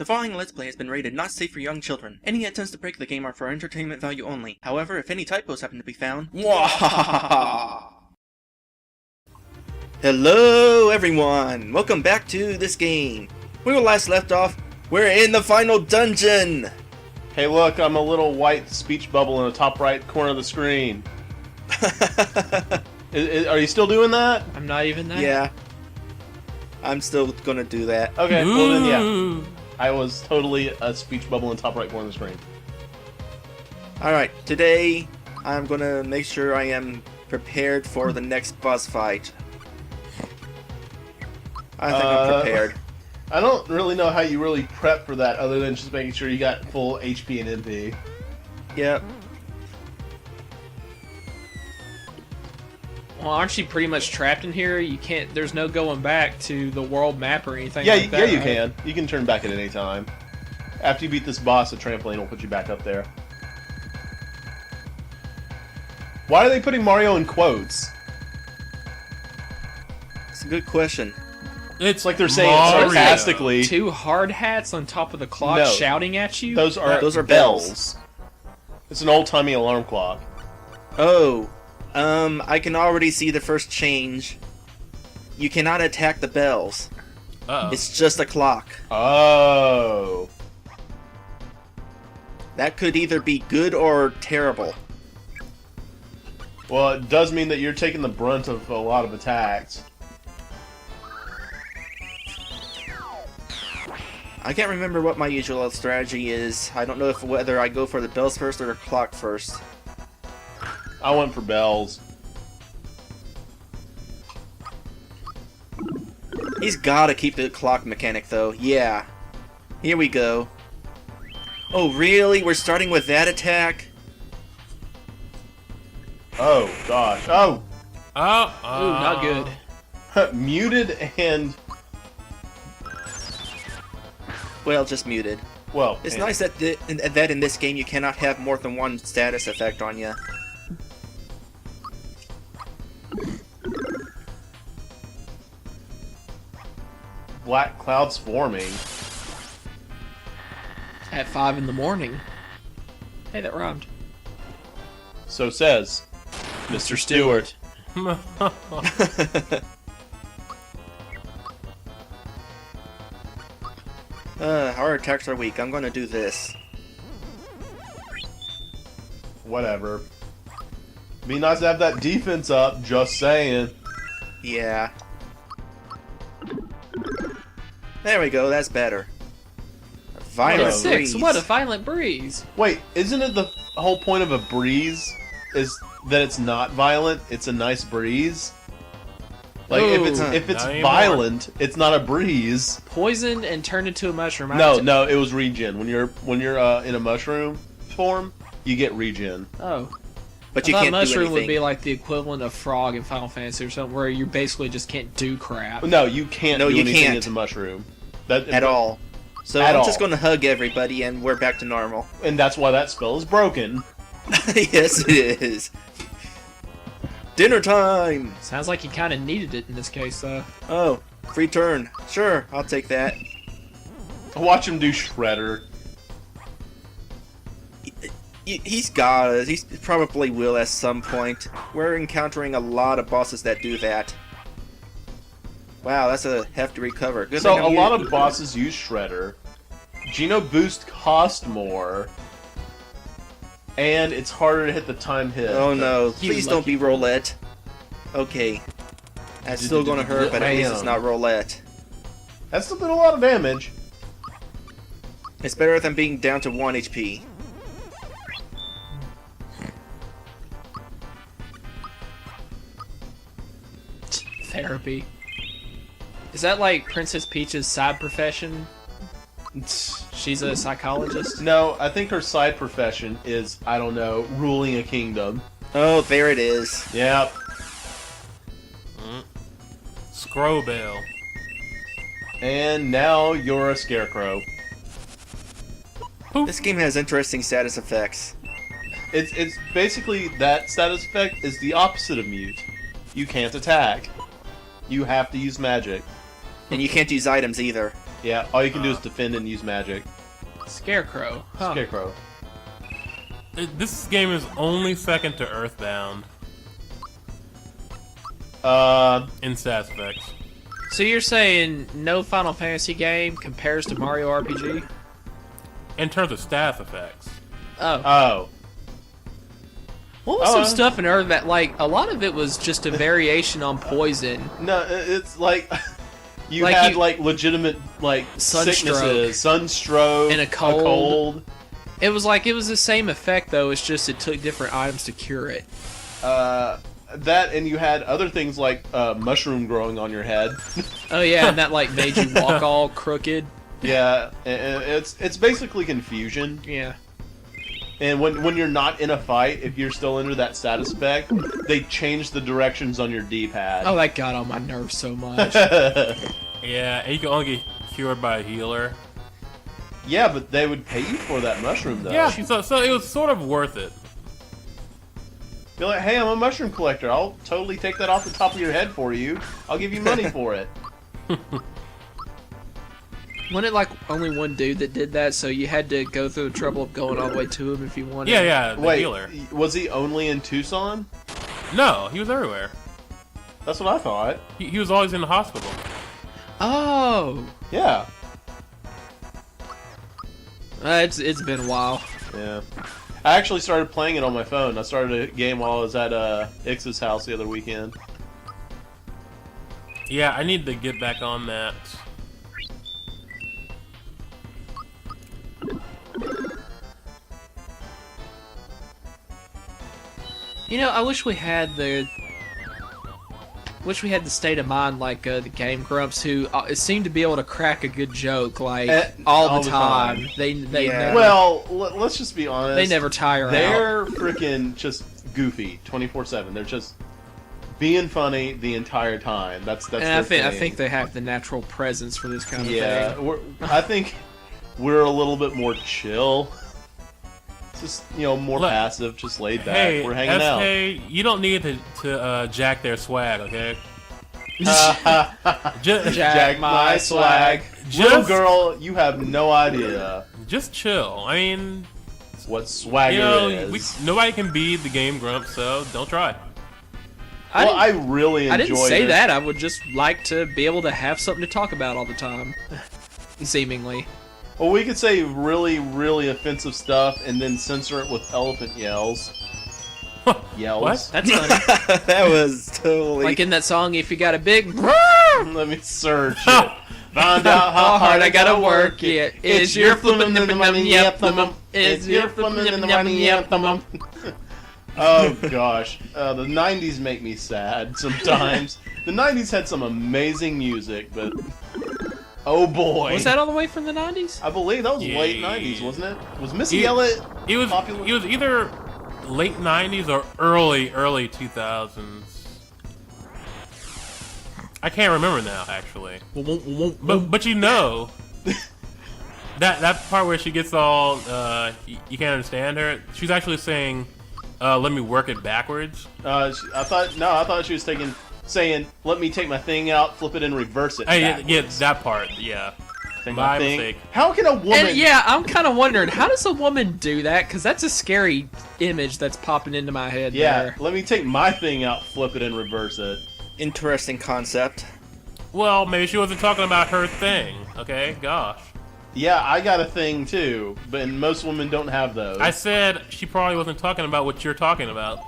The following Let's Play has been rated not safe for young children. Any attempts to break the game are for entertainment value only. However, if any typos happen to be found... Hello everyone! Welcome back to this game. Where we last left off, we're in the final dungeon! Hey look, I'm a little white speech bubble in the top right corner of the screen. Are you still doing that? I'm not even that. Yeah. I'm still gonna do that. Okay, well then yeah. I was totally a speech bubble in the top right corner of the screen. Alright, today I'm gonna make sure I am prepared for the next boss fight. I think I'm prepared. I don't really know how you really prep for that other than just making sure you got full HP and MP. Yep. Well, aren't you pretty much trapped in here? You can't. There's no going back to the world map or anything. Yeah, like that, yeah, you right? can. You can turn back at any time. After you beat this boss, the trampoline will put you back up there. Why are they putting Mario in quotes? It's a good question. It's like they're saying Mario. sarcastically. Two hard hats on top of the clock No. shouting at you. Those are bells. It's an old-timey alarm clock. Oh. I can already see the first change. You cannot attack the bells. Uh-oh. It's just a clock. Oh. That could either be good or terrible. Well, it does mean that you're taking the brunt of a lot of attacks. I can't remember what my usual strategy is. I don't know whether I go for the bells first or the clock first. I went for bells. He's gotta keep the clock mechanic though. Yeah. Here we go. Oh really? We're starting with that attack? Oh, gosh. Oh! Ooh, not good. Muted and... Well, just muted. Well, It's and- nice that that in this game you cannot have more than one status effect on you. Black clouds forming. At 5 in the morning. Hey, that rhymed. So says Mr. Stewart. Our attacks are weak. I'm gonna do this. Whatever. Be nice to have that defense up, just saying. Yeah. There we go, that's better. Violent Hello. 6. breeze. What a violent breeze. Wait, isn't it the whole point of a breeze is that it's not violent, it's a nice breeze? Like, Ooh. if it's Not anymore. violent, it's not a breeze. Poison and turned into a mushroom. No, it was regen. When you're in a mushroom form, you get regen. Oh. But I you thought can't do mushroom anything. would be like the equivalent of frog in Final Fantasy or something, where you basically just can't do crap. No, you can't No, do you anything can't. as a mushroom. That, At all. So At I'm all. just gonna hug everybody and we're back to normal. And that's why that spell is broken. Yes, it is. Dinner time! Sounds like you kind of needed it in this case, though. Oh, free turn. Sure, I'll take that. Watch him do Shredder. He's got us. He probably will at some point. We're encountering a lot of bosses that do that. Wow, that's a hefty recover. Good So thing a I'm lot of bosses use Shredder. Geno Boost cost more. And it's harder to hit the time hit. Oh no, You please don't lucky be roulette. Okay. That's still gonna hurt, but at least it's not roulette. That still did a lot of damage. It's better than being down to 1 HP. Therapy. Is that like Princess Peach's side profession? She's a psychologist? No, I think her side profession is, I don't know, ruling a kingdom. Oh, there it is. Yep. Scrobell. And now you're a scarecrow. This game has interesting status effects. It's basically that status effect is the opposite of mute. You can't attack. You have to use magic. And you can't use items either. Yeah, all you can do is defend and use magic. Scarecrow. Huh. Scarecrow. This game is only second to Earthbound in stats effects. So you're saying no Final Fantasy game compares to Mario RPG? In terms of stats effects. Oh. Oh. What was some stuff in Earthbound? Like, a lot of it was just a variation on poison. No, it's like you Like had you- like legitimate like Sunstroke. sicknesses, sunstroke, And a cold. cold. It was the same effect, though. It's just it took different items to cure it. That, and you had other things like mushroom growing on your head. Oh, yeah, and that, like, made you walk all crooked. Yeah, and it's basically confusion. Yeah. And when you're not in a fight, if you're still under that status effect, they change the directions on your D-pad. Oh, that got on my nerves so much. Yeah, and you can only get cured by a healer. Yeah, but they would pay you for that mushroom, though. Yeah, so it was sort of worth it. You're like, hey, I'm a mushroom collector. I'll totally take that off the top of your head for you. I'll give you money for it. Wasn't it like only one dude that did that, so you had to go through the trouble of going all the way to him if you wanted? Yeah, the Wait, healer. was he only in Tucson? No, he was everywhere. That's what I thought. He was always in the hospital. Oh! Yeah. It's been a while. Yeah. I actually started playing it on my phone. I started a game while I was at Ix's house the other weekend. Yeah, I need to get back on that. You know, I wish we had the state of mind like the Game Grumps, who seem to be able to crack a good joke like all the time. They Yeah. never, Well, let's just be honest. they never tire out. They're freaking just goofy 24/7. They're just being funny the entire time. That's And their I thing. think they have the natural presence for this kind of Yeah, thing. I think we're a little bit more chill. Just more Look, passive, just laid back. Hey, We're hanging out. SK, you don't need to jack their swag, okay? Just, Jack my swag. Little Just- girl, you have no idea just chill. I mean, what swagger is. nobody can be the Game Grump, so don't try. Well, I really enjoy I didn't say it. that. I would just like to be able to have something to talk about all the time. Seemingly. Well, we could say really, really offensive stuff and then censor it with elephant yells. Yells. What? That's funny. That was totally... Like in that song, if you got a big... Let me search it. Find out how hard I gotta work it. It's your flippin' in the money, yep, it's your flippin' in the money, yep, Oh gosh, the 90s make me sad sometimes. The 90s had some amazing music, but oh boy. Was that all the way from the 90s? I believe that was Yeah. late 90s, wasn't it? Was Missy It- Elliott It was popular? it was either late 90s or early 2000s. I can't remember now, actually. But you know that part where she gets all you can't understand her. She's actually saying, "Let me work it backwards." I thought she was saying, "Let me take my thing out, flip it, and reverse it." Yeah, backwards. that part. Yeah, Take my thing. mistake. How can a woman? And yeah, I'm kind of wondering, how does a woman do that? Because that's a scary image that's popping into my head Yeah, there. let me take my thing out, flip it, and reverse it. Interesting concept. Well, maybe she wasn't talking about her thing. Okay, gosh. Yeah, I got a thing too, but most women don't have those. I said she probably wasn't talking about what you're talking about.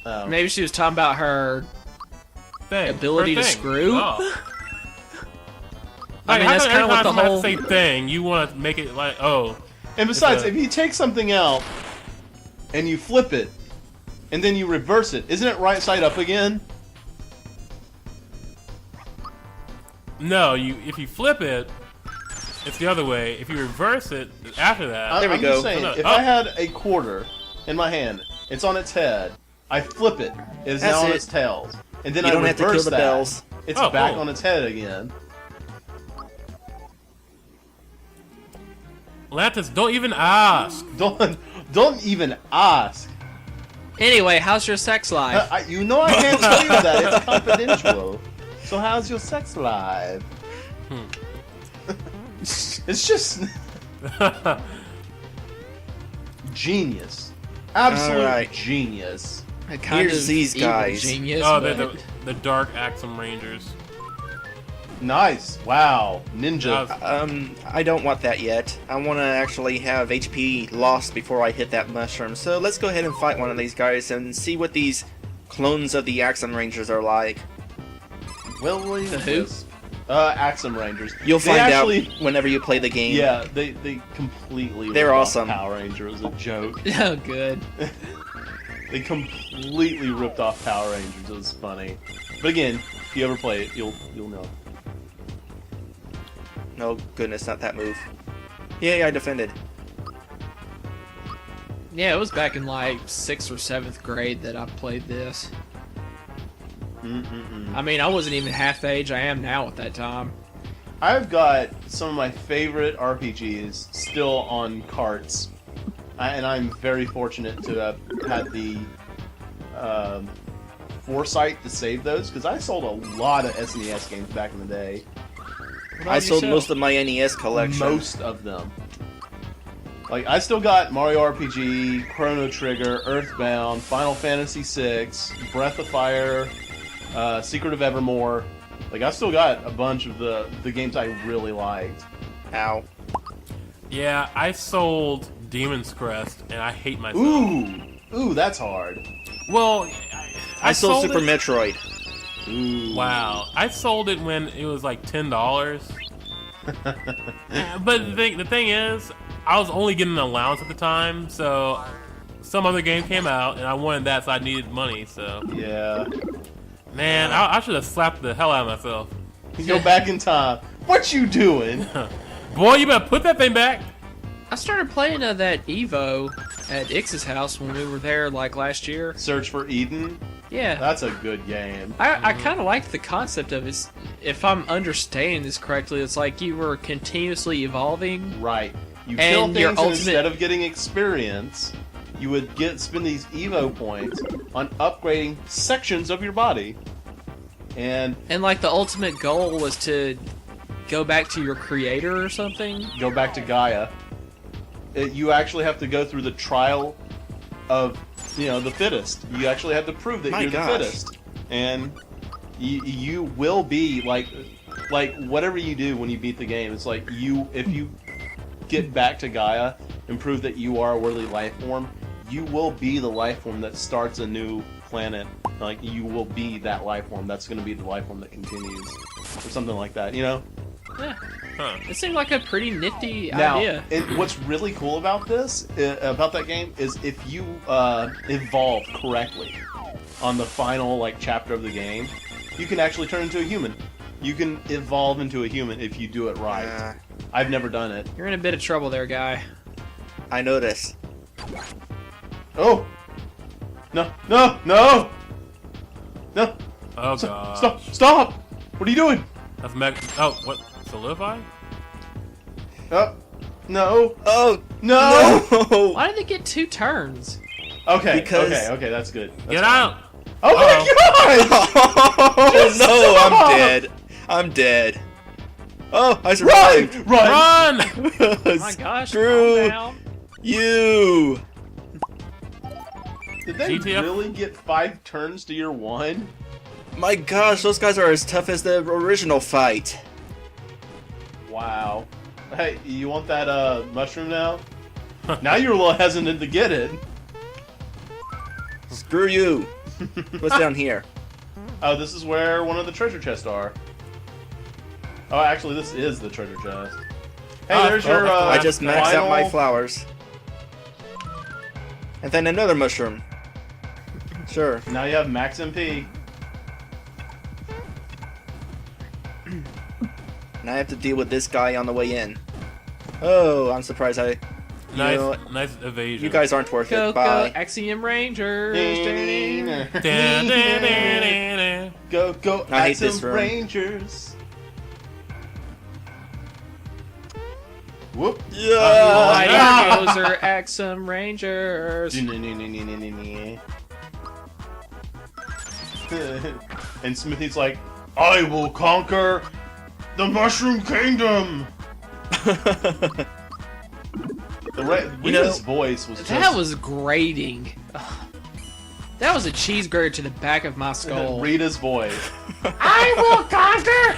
Oh. Maybe she was talking about her... Thing. Ability Her to thing. screw? Oh. I mean, How that's come kind of every what the time somebody whole... say thing, you want to make it like, oh, And besides, It's a- if you take something out and you flip it, and then you reverse it, isn't it right side up again? no, if you flip it, it's the other way. If you reverse it after that, There we I'm go. Just saying, No, no. if Oh. I had a quarter in my hand, it's on its head, I flip it, it is That's now on it. its tails, and then You I don't have to reverse kill the that. bells. It's Oh, back cool. on its head again. Lantis, don't even ask. Don't even ask. Anyway, how's your sex life? You know I can't tell you that. It's confidential. So how's your sex life? It's just genius. Absolute Alright. genius. A kind Here's of these evil guys. Genius, Oh, but they're the Dark Axum Rangers. Nice. Wow. Ninja. I don't want that yet. I want to actually have HP lost before I hit that mushroom. So let's go ahead and fight one of these guys and see what these clones of the Axum Rangers are like. Willy The who? Wisp. Axum Rangers. You'll They find actually, out whenever you play the game. Yeah, they completely They're ripped off awesome. Power Ranger as a joke. oh, good. They completely ripped off Power Rangers. It was funny. But again, if you ever play it, you'll know. Oh goodness, not that move. Yay, I defended. Yeah, it was back in like 6th or 7th grade that I played this. I mean, I wasn't even half the age I am now at that time. I've got some of my favorite RPGs still on carts, and I'm very fortunate to have had the foresight to save those, because I sold a lot of SNES games back in the day. I sold most of my NES collection. Most of them. Like, I still got Mario RPG, Chrono Trigger, Earthbound, Final Fantasy VI, Breath of Fire, Secret of Evermore. Like, I still got a bunch of the games I really liked. Ow. Yeah, I sold Demon's Crest, and I hate myself. Ooh, that's hard. Well, I sold Super it. Metroid. Ooh. Wow, I sold it when it was like $10. But the thing is, I was only getting an allowance at the time, so some other game came out, and I wanted that, so I needed money. So Yeah. man, I should have slapped the hell out of myself. You go back in time. What you doing? Boy, you better put that thing back. I started playing that Evo at Ix's house when we were there like last year. Search for Eden. Yeah. That's a good game. I kind of like the concept of it. If I'm understanding this correctly, it's like you were continuously evolving. Right. You And kill your things, and ultimate- instead of getting experience, you would spend these Evo points on upgrading sections of your body. And And like the ultimate goal was to go back to your creator or something. go back to Gaia. You actually have to go through the trial of, the fittest. You actually have to prove that My you're gosh. the fittest. And you will be, like whatever you do when you beat the game, it's like if you get back to Gaia and prove that you are a worthy life form, you will be the life form that starts a new planet. Like, you will be that life form. That's going to be the life form that continues. Or something like that, Yeah. Huh. It seemed like a pretty nifty Now, idea. what's really cool about about that game, is if you evolve correctly on the final chapter of the game, you can actually turn into a human. You can evolve into a human if you do it right. I've never done it. You're in a bit of trouble there, guy. I noticed. Oh! No! No! No! No! Oh god. Stop! Stop! What are you doing? That's Oh, what? Solidify? Oh! No! Oh No! no! Why did they get 2 turns? Okay, Because- okay, that's good. That's Get fine. out! Oh my god! Oh no! stop! I'm dead. I'm dead. Oh, I survived. Run! Run! Oh my gosh, Screw calm down. you! Did they GTF? really get 5 turns to your 1? My gosh, those guys are as tough as the original fight. Wow. Hey, you want that mushroom now? Now you're a little hesitant to get it. Screw you. What's down here? Oh, this is where one of the treasure chests are. Oh, actually, this is the treasure chest. Hey, there's your. I just maxed out my final- flowers. And then another mushroom. Sure. Now you have max MP. And I have to deal with this guy on the way in. Oh, I'm surprised I... Nice, know what? nice evasion. You guys aren't worth Go, it. Bye. go, Ixzion Rangers. Da-da-da-da-da. Go, go, I hate this Axum room. Rangers. Whoop. Yeah! Right, those are Axum Rangers. And Smithy's like, I will conquer the Mushroom Kingdom. Rita's voice was just... That was grating. Ugh. That was a cheeseburger to the back of my skull. Rita's voice. I will conquer!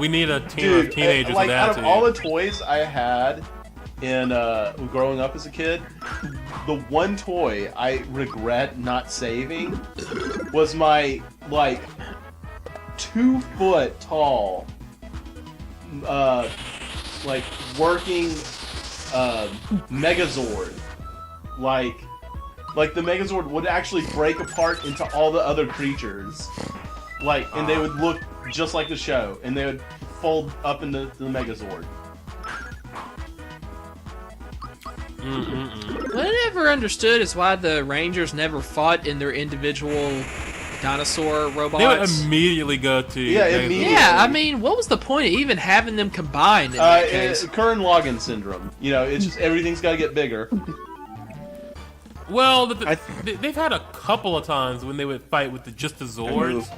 We need a team of teenagers like, with out attitude. of all the toys I had in growing up as a kid, the one toy I regret not saving was my, like, 2-foot tall, like, working Megazord. Like the Megazord would actually break apart into all the other creatures. Like, and they would look just like the show, and they would fold up into the Megazord. What I never understood is why the Rangers never fought in their individual dinosaur robots. They would immediately go to... immediately. Yeah, I mean, what was the point of even having them combined in that case? Kern-Logan syndrome. You know, it's just everything's got to get bigger. Well, they've had a couple of times when they would fight with just the Zords.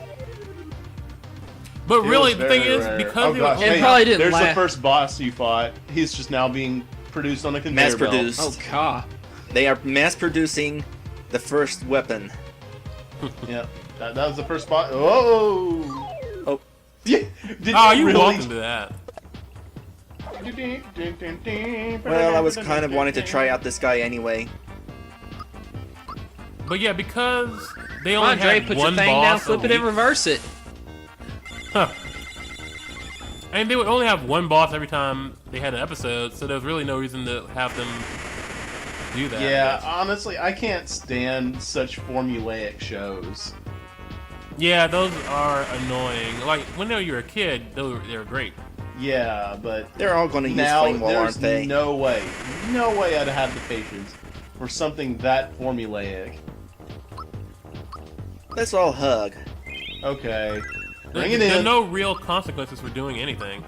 But really, the thing is, because they gosh, were... It probably didn't There's last. the first boss you fought. He's just now being produced on a conveyor belt. Mass-produced. Oh, God. They are mass-producing the first weapon. Yeah, that was the first boss. Oh! Oh. Yeah. Oh, you walked into that. Well, I was kind of wanting to try out this guy anyway. But yeah, because they Come only on, Dre, had put your one thing boss down, flip a it, and week. reverse it. Huh. And they would only have one boss every time they had an episode, so there was really no reason to have them do that. Yeah, honestly, I can't stand such formulaic shows. Yeah, those are annoying. Like, when you were a kid, they were great. Yeah, but They're all going to use now Flame Wall, aren't there's they? no way I'd have the patience for something that formulaic. Let's all hug. Okay. Bring it There are in. no real consequences for doing anything.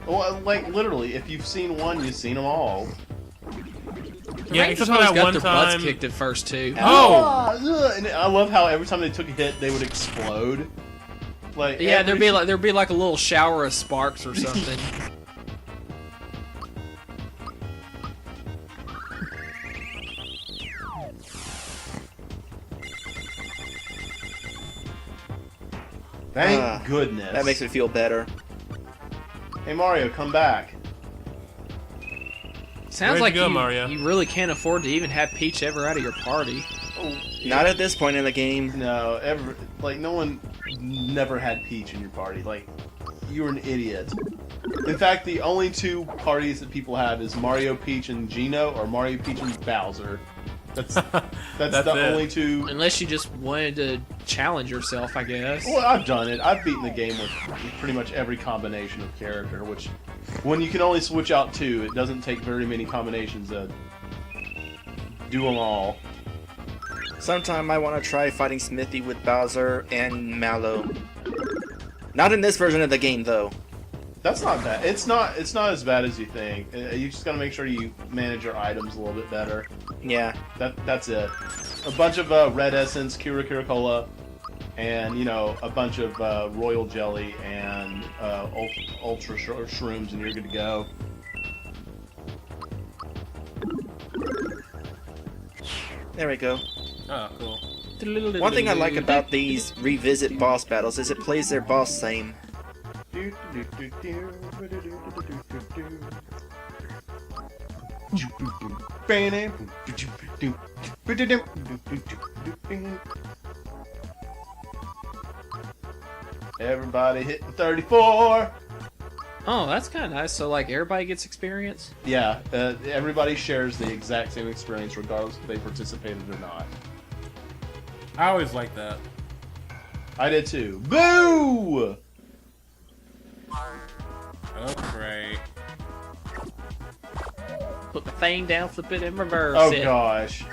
Well, like, literally, if you've seen one, you've seen them all. Yeah, Rangers except for always that got one their butts time. kicked at first, too. Oh! Ugh, and I love how every time they took a hit, they would explode. Like, Yeah, there'd be like a little shower of sparks or something. Thank goodness. That makes me feel better. Hey Mario, come back. Sounds Where'd like you go, Mario? you really can't afford to even have Peach ever out of your party. Not at this point in the game. No, no one never had Peach in your party. Like, you're an idiot. In fact, the only two parties that people have is Mario, Peach, and Geno, or Mario, Peach, and Bowser. That's the it. only two. Unless you just wanted to challenge yourself, I guess. Well, I've done it. I've beaten the game with pretty much every combination of character, which, when you can only switch out two, it doesn't take very many combinations to do them all. Sometime I want to try fighting Smithy with Bowser and Mallow. Not in this version of the game, though. That's not bad. It's not as bad as you think. You just gotta make sure you manage your items a little bit better. Yeah. That's it. A bunch of red essence, Kira Cola, and a bunch of royal jelly and ultra shrooms, and you're good to go. There we go. Oh, cool. One thing I like about these revisit boss battles is it plays their boss same. Everybody hitting 34. Oh, that's kind of nice. So, like, everybody gets experience? Yeah, everybody shares the exact same experience regardless if they participated or not. I always like that. I did too. Boo! Okay. Put the thing down, flip it, and reverse Oh it. gosh.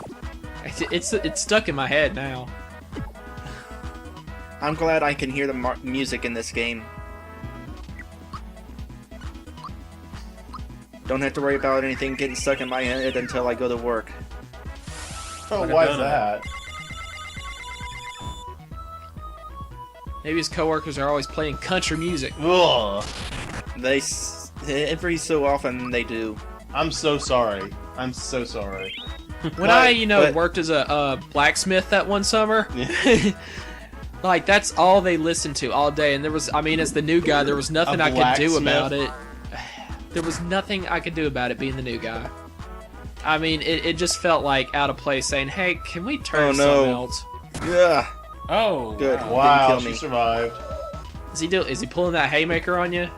It's stuck in my head now. I'm glad I can hear the music in this game. Don't have to worry about anything getting stuck in my head until I go to work. Oh, Like a why is donut. that? Maybe his coworkers are always playing country music. Ugh. Every so often they do. I'm so sorry. I'm so sorry. When But- but- worked as a blacksmith that one summer, like that's all they listened to all day. And there was, I mean, as the new guy, there was nothing I could do about it. There was nothing I could do about it being the new guy. I mean, it just felt like out of place saying, hey, can we turn to something else? Yeah. Oh, Good. wow. Wow, Didn't she kill me. survived. Is he pulling that haymaker on you?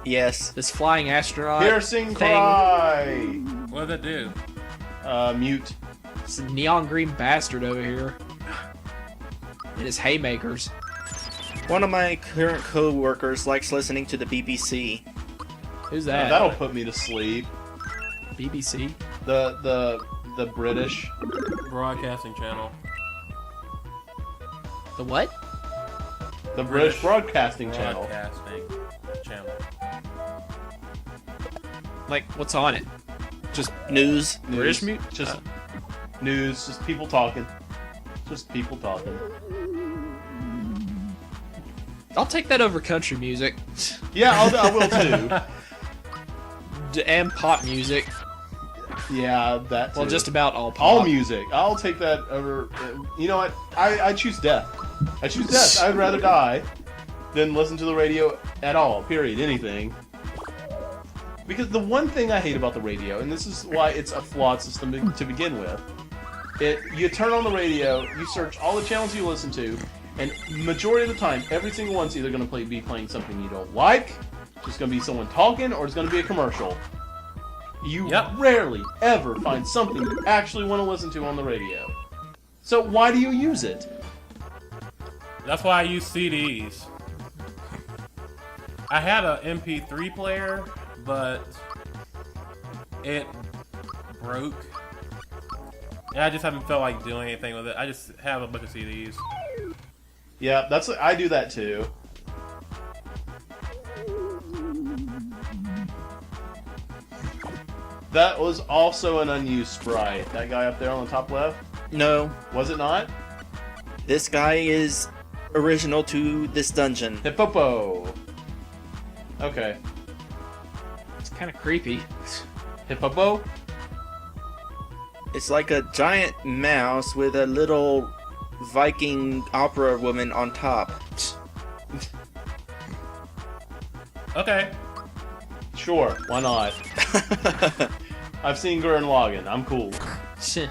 Yes. This flying astronaut Piercing thing? cry. What did that do? Mute. This neon green bastard over here. And his haymakers. One of my current co-workers likes listening to the BBC. Who's that? That'll put me to sleep. BBC? The British. Broadcasting channel. The what? The British Broadcasting Channel. Broadcasting channel. Like, what's on it? Just News. British mute? Just news. Just people talking. Just people talking. I'll take that over country music. Yeah, I will too. And pop music. Yeah, that too. Well, just about all pop. all music. I'll take that over. You know what? I choose death. I choose death. I'd rather die than listen to the radio at all. Period. Anything. Because the one thing I hate about the radio, and this is why it's a flawed system to begin with, you turn on the radio, you search all the channels you listen to, and majority of the time, every single one's either going to be playing something you don't like, it's going to be someone talking, or it's going to be a commercial. You rarely ever find something you actually want to listen to on the radio. So why do you use it? That's why I use CDs. I had an MP3 player, but it broke. And I just haven't felt like doing anything with it. I just have a bunch of CDs. Yeah, I do that too. That was also an unused sprite. That guy up there on the top left? No. Was it not? This guy is original to this dungeon. Hippopo. Okay. It's kind of creepy. Hippopo? It's like a giant mouse with a little Viking opera woman on top. Okay. Sure, why not? I've seen Gurren Lagann. I'm cool. Shit.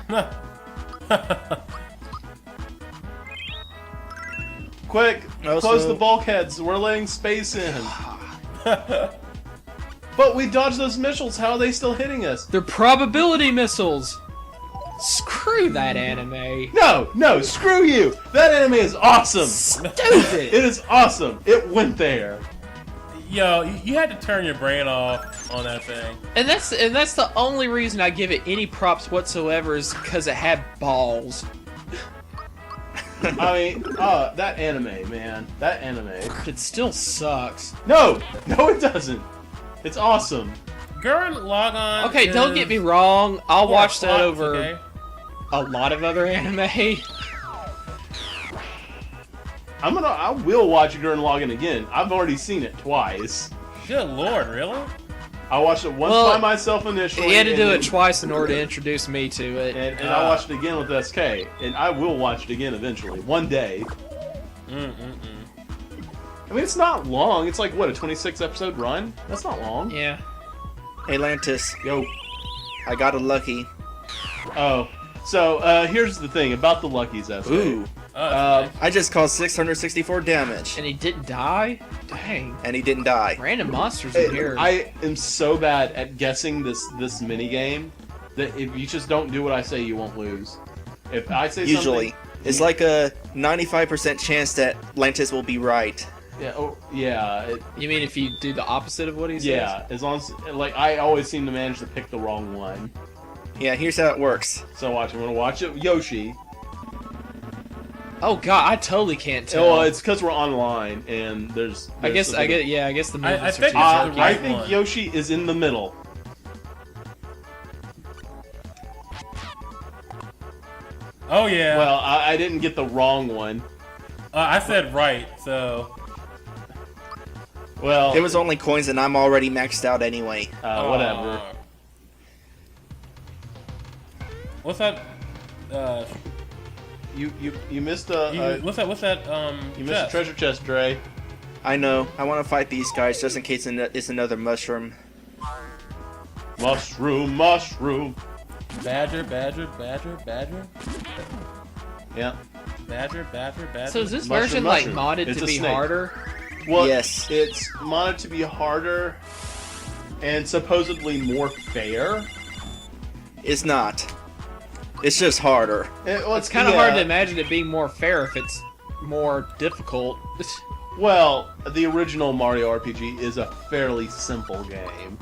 Quick, Also- close the bulkheads. We're letting space in. But we dodged those missiles. How are they still hitting us? They're probability missiles. Screw that anime. No, screw you. That anime is awesome. Stupid. It is awesome. It went there. Yo, you had to turn your brain off on that thing. And that's the only reason I give it any props whatsoever is because it had balls. I mean, that anime, man. That anime. It still sucks. No, it doesn't. It's awesome. Gurren Lagann. Okay, don't get me wrong. I'll watch that over Okay? a lot of other anime. I will watch Gurren Lagann again. I've already seen it twice. Good lord, really? I watched it once Well, by myself initially. He had to and do then- it twice in order to introduce me to it. And I watched it again with SK, and I will watch it again eventually, one day. I mean, it's not long. It's like, what, a 26 episode run? That's not long. Yeah. Hey Lantis, Yo. I got a lucky. Oh. So, here's the thing about the Luckies, SK. Ooh. I just caused 664 damage. And he didn't die? Dang. And he didn't die. Random monsters in here. I am so bad at guessing this mini game that if you just don't do what I say, you won't lose. If I say Usually. something, It's like a 95% chance that Lantis will be right. yeah. You mean if you do the opposite of what he says? Yeah, as long as, like, I always seem to manage to pick the wrong one. Yeah, here's how it works. So I'm gonna watch it. Yoshi. Oh god, I totally can't tell. Well, it's because we're online and there's I guess the movements I are think too it's jerky. the I right think one. Yoshi is in the middle. Oh yeah. Well, I didn't get the wrong one. I said right, so. Well, It was only coins, and I'm already maxed out anyway. whatever. What's that? You missed a. What's that? You missed a treasure chest, Dre. I know. I want to fight these guys just in case it's another mushroom. Mushroom, mushroom. Badger. Yeah. Badger. So is this Mushroom, version mushroom. like modded It's to a be snake. harder? Well, Yes. It's modded to be harder and supposedly more fair. It's not. It's just harder. It's kind of hard to imagine it being more fair if it's more difficult. Well, the original Mario RPG is a fairly simple game.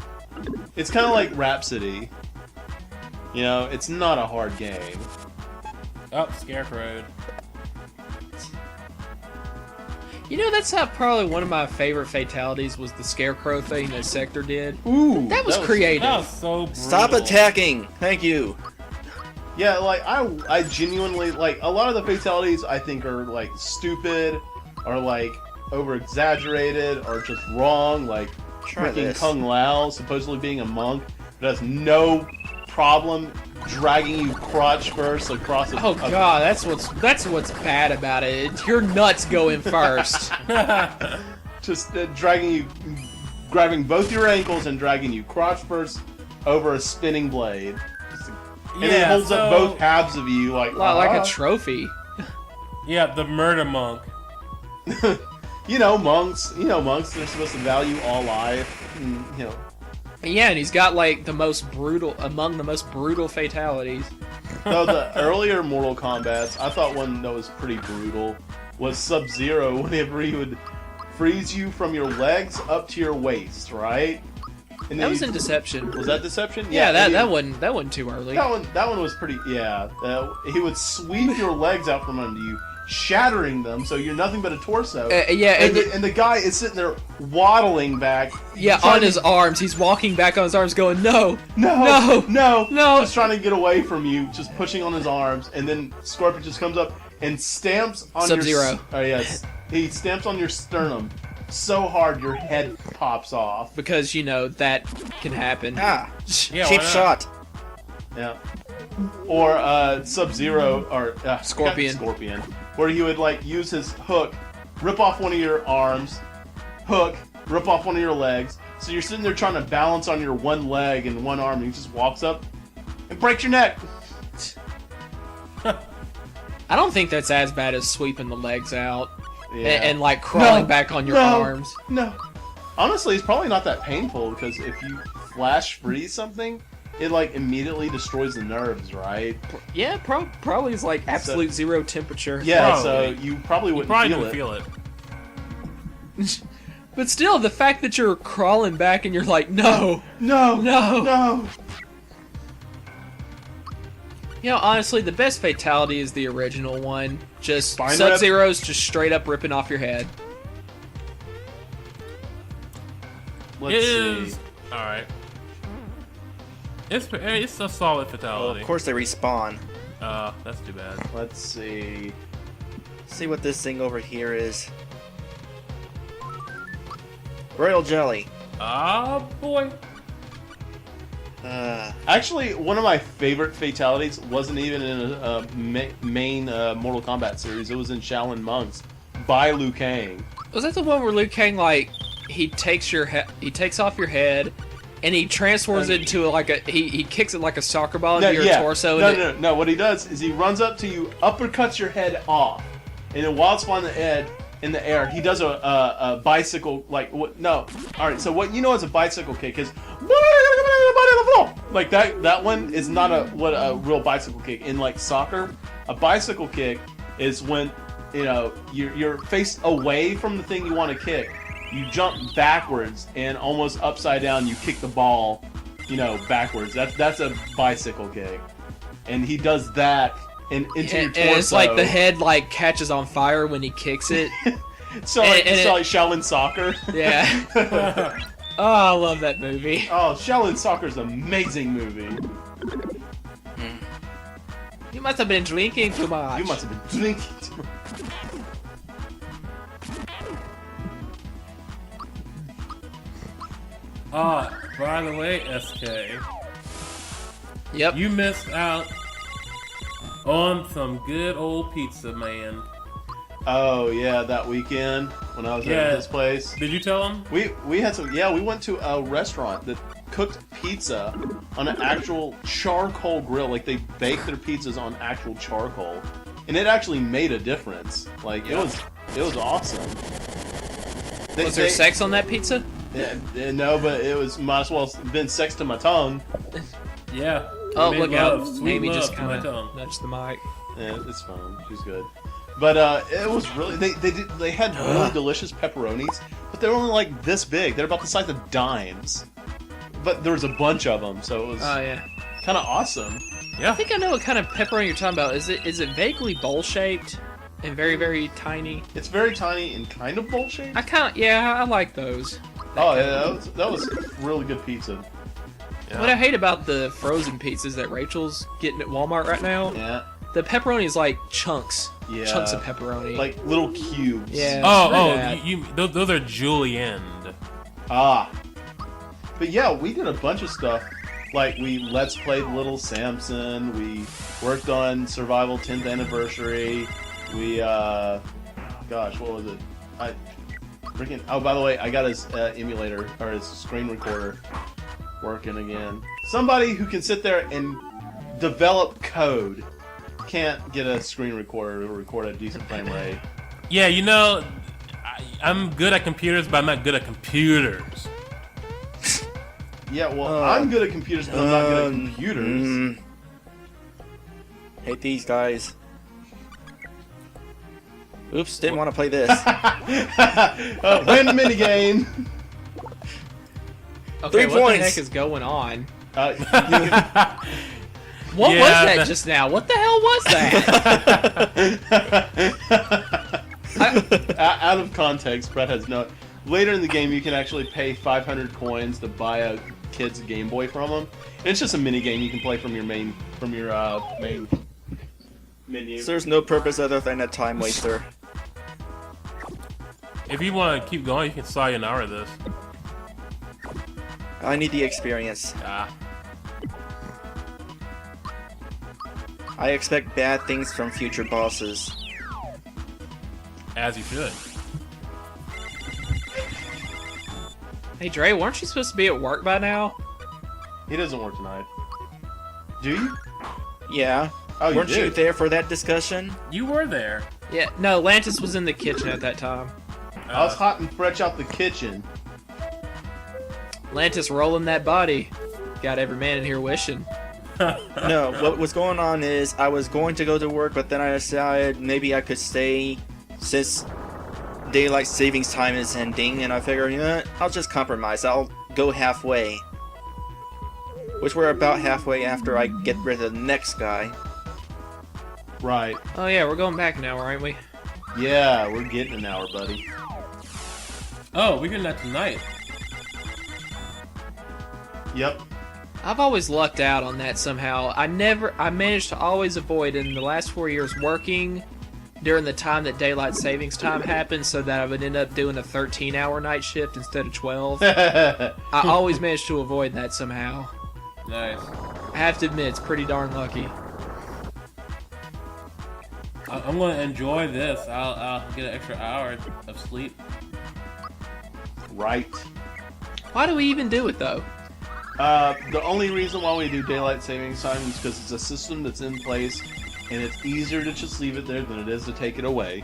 It's kind of like Rhapsody. You know, it's not a hard game. Oh, Scarecrow. You know, that's probably one of my favorite fatalities was the scarecrow thing that Sector did. Ooh, That was creative. That was so brutal. Stop attacking! Thank you. Yeah, like I genuinely like a lot of the fatalities I think are like stupid, or like over exaggerated, or just wrong. Like Try freaking this. Kung Lao supposedly being a monk, but has no problem dragging you crotch first across a Oh god, that's what's bad about it. Your nuts going first. just dragging you, grabbing both your ankles and dragging you crotch first over a spinning blade. And it holds up both halves of you like Like a trophy. Yeah, the murder monk. you know monks. They're supposed to value all life. And, you know. Yeah, and he's got like among the most brutal fatalities. So the earlier Mortal Kombats, I thought one that was pretty brutal was Sub-Zero. Whenever he would freeze you from your legs up to your waist, right? And That was in Deception. Was that Deception? Yeah, and that wasn't too early. That one was pretty. Yeah, he would sweep your legs out from under you, shattering them, so you're nothing but a torso. Yeah, and the guy is sitting there waddling back. yeah, trying on to- his arms. He's walking back on his arms, going, "No, No, no, no." just trying to get away from you, just pushing on his arms, and then Scorpion just comes up and stamps on Sub-Zero. Oh yes, he stamps on your sternum so hard your head pops off. Because you know that can happen. Ah, Yeah, cheap why not? shot. Yeah. Or Sub-Zero or Scorpion. Scorpion, where he would like use his hook, rip off one of your arms, hook, rip off one of your legs. So you're sitting there trying to balance on your one leg and one arm, and he just walks up and breaks your neck. I don't think that's as bad as sweeping the legs out Yeah. and like crawling No, back on your no. arms. No. Honestly, it's probably not that painful because if you flash freeze something, it like immediately destroys the nerves, right? Yeah, probably is like absolute zero temperature. Yeah, Probably. so you probably You wouldn't probably feel didn't it. feel it. But still, the fact that you're crawling back and you're like, no. No, No. no. You know, honestly, the best fatality is the original one. Just Spine Sub-Zero's just straight up ripping off your head. Let's It see. is all right. It's a solid Well, fatality. of course they respawn. That's too bad. Let's see. See what this thing over here is. Royal jelly. Ah, boy. Actually, one of my favorite fatalities wasn't even in a main Mortal Kombat series. It was in Shaolin Monks by Liu Kang. Was that the one where Liu Kang, like, he takes off your head, and he transforms it into like he kicks it like a soccer ball into your torso? No. What he does is he runs up to you, uppercuts your head off, and then while it's on the head in the air, he does a bicycle like what? No, all right. So what you know as a bicycle kick is like that. That one is not a real bicycle kick. In like soccer, a bicycle kick is when you're faced away from the thing you want to kick. You jump backwards and almost upside down. You kick the ball, backwards. That's a bicycle kick, and he does that into your torso. And it's like the head like catches on fire when he kicks it. so like Shaolin Soccer. Yeah. Oh, I love that movie. Oh, Shaolin Soccer is an amazing movie. You must have been drinking too much. You must have been drinking too much. By the way, SK, Yep. you missed out on some good old pizza, man. Oh yeah, that weekend when I was at this place. Did you tell him? We had some. Yeah, we went to a restaurant that cooked pizza on an actual charcoal grill. Like they baked their pizzas on actual charcoal, and it actually made a difference. Like it was awesome. Was there sex on that pizza? Yeah, no, but it was might as well have been sex to my tongue. Yeah. Oh, Made look love, out. sweet Amy love just to my kind of tongue. nudged the mic. Yeah, it's fine. She's good. But it was really they had really delicious pepperonis, but they were only like this big. They're about the size of dimes. But there was a bunch of them, so it was Oh, yeah. kind of awesome. Yeah. I think I know what kind of pepperoni you're talking about. Is it vaguely bowl-shaped and very, very tiny? It's very tiny and kind of bowl shaped. I like those. Oh yeah, that was really good pizza. Yeah. What I hate about the frozen pizzas that Rachel's getting at Walmart right now, Yeah, the pepperoni is like chunks. Yeah. Chunks of pepperoni. like little cubes. Yeah. Oh, Screw that. those are julienne. Ah. But yeah, we did a bunch of stuff. Like we let's played Little Samson. We worked on Survival 10th Anniversary. We gosh, what was it? Oh, by the way, I got his emulator or his screen recorder working again. Somebody who can sit there and develop code can't get a screen recorder to record a decent frame rate. Yeah, you know, I'm good at computers, but I'm not good at computers. Yeah, well, I'm good at computers, but I'm not good at computers. Hate these guys. Oops, didn't want to play this. Win the minigame! Okay, 3 what points. the heck is going on? You can- What Yeah, was that that- just now? What the hell was that? out of context, Brett has no. Later in the game, you can actually pay 500 coins to buy a kid's Game Boy from them. And it's just a mini game you can play from your main menu. So there's no purpose other than a time waster. If you want to keep going, you can sayonara this. I need the experience. I expect bad things from future bosses. As you should. Hey, Dre, weren't you supposed to be at work by now? He doesn't work tonight. Do you? Yeah. Oh, Weren't you did? there for that discussion? You were there. Yeah, no, Lantis was in the kitchen at that time. I was hot and fresh out the kitchen. Lantis rolling that body. Got every man in here wishing. No, what was going on is I was going to go to work, but then I decided maybe I could stay since daylight savings time is ending, and I figured, you know what, I'll just compromise. I'll go halfway. Which we're about halfway after I get rid of the next guy. Right. Oh yeah, we're going back now, aren't we? Yeah, we're getting an hour, buddy. Oh, we're getting that tonight. Yep. I've always lucked out on that somehow. I managed to always avoid in the last 4 years working during the time that daylight savings time happened, so that I would end up doing a 13-hour night shift instead of 12. I always managed to avoid that somehow. Nice. I have to admit, it's pretty darn lucky. I'm going to enjoy this. I'll get an extra hour of sleep. Right. Why do we even do it, though? The only reason why we do daylight savings time is because it's a system that's in place, and it's easier to just leave it there than it is to take it away.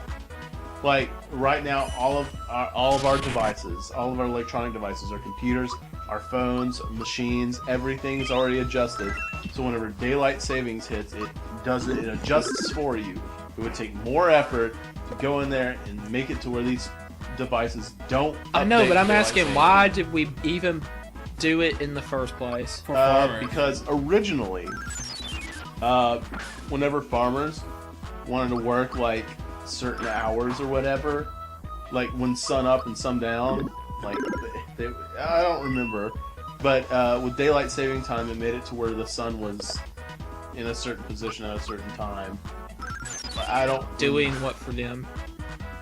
Like right now, all of our devices, all of our electronic devices, our computers, our phones, machines, everything is already adjusted. So whenever daylight savings hits, it adjusts for you. It would take more effort to go in there and make it to where these devices don't. I know, but update I'm daylight asking, savings. why did we even do it in the first place? For farmers. Because originally, whenever farmers wanted to work like certain hours or whatever, like when sun up and sun down, like I don't remember, but with daylight saving time, it made it to where the sun was in a certain position at a certain time. But I don't Doing what for them?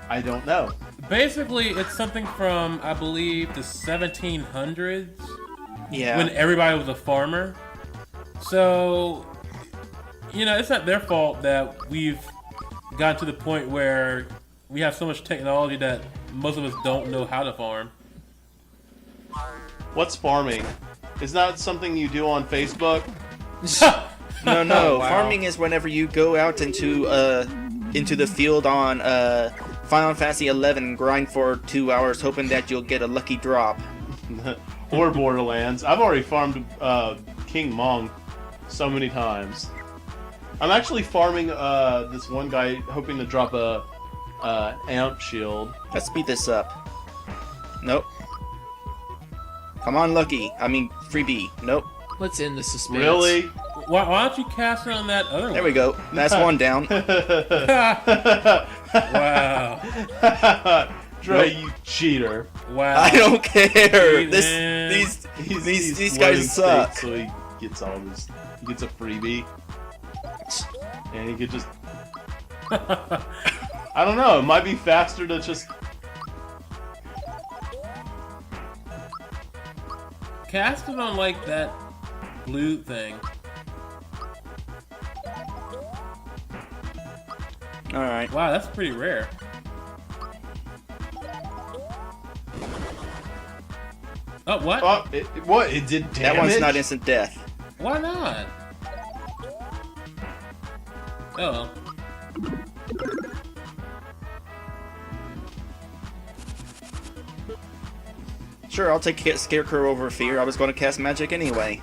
I don't know. Basically, it's something from, I believe, the 1700s. Yeah. when everybody was a farmer. So, it's not their fault that we've gotten to the point where we have so much technology that most of us don't know how to farm. What's farming? Is that something you do on Facebook? No. Wow. Farming is whenever you go out into the field on Final Fantasy XI and grind for 2 hours, hoping that you'll get a lucky drop. Or Borderlands. I've already farmed King Mong so many times. I'm actually farming this one guy, hoping to drop a amp shield. Let's speed this up. Nope. Come on, Lucky. I mean, freebie. Nope. Let's end the suspense. Really? Why don't you cast it on that other one? There we go. That's one down. Wow. Dre, Nope. you cheater. Wow. I don't care. Dude, man. These guys suck. So he gets all this. He gets a freebie. And he could just. I don't know. It might be faster to just. Cast it on, like, that blue thing. Alright. Wow, that's pretty rare. Oh, what? Oh, what? It did damage? That one's not instant death. Why not? Oh. Sure, I'll take Scarecrow over Fear. I was going to cast magic anyway.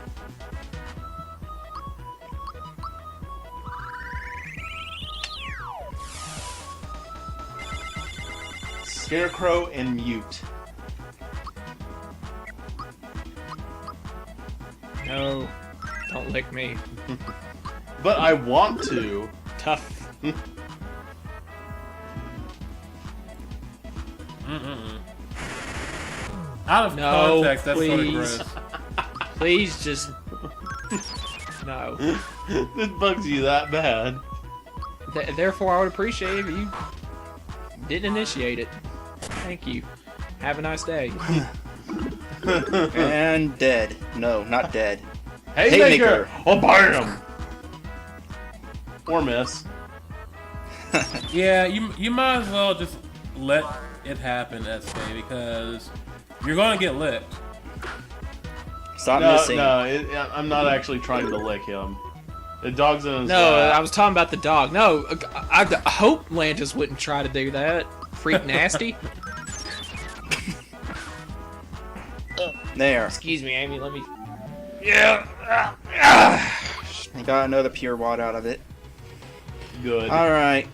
Scarecrow and Mute. No, don't lick me. But I want to. Tough. Out of No, context, that's sort of please. gross. Please just. No. It bugs you that bad. Therefore, I would appreciate if you didn't initiate it. Thank you. Have a nice day. And dead. No, not dead. Haymaker! Oh, bam! Or miss. Yeah, you might as well just let it happen, SK, because you're gonna get licked. Stop No, missing. I'm not actually trying to lick him. The dog's in his No, lap. I was talking about the dog. No, I hope Lantis wouldn't try to do that. Freak nasty. There. Excuse me, Amy. Let me. I got another pure wad out of it. Good. Alright.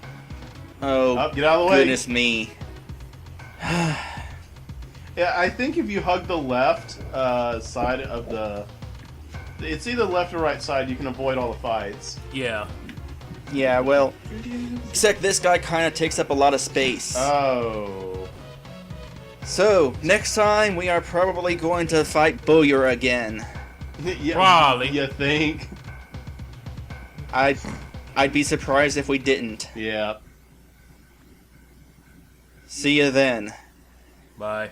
Oh, Up, get out of the way. goodness me. Yeah, I think if you hug the left side of the... It's either left or right side, you can avoid all the fights. Yeah. Yeah, well, except this guy kind of takes up a lot of space. Oh. So, next time we are probably going to fight Bowyer again. Yeah, Probably. You think? I'd be surprised if we didn't. Yeah. See you then. Bye.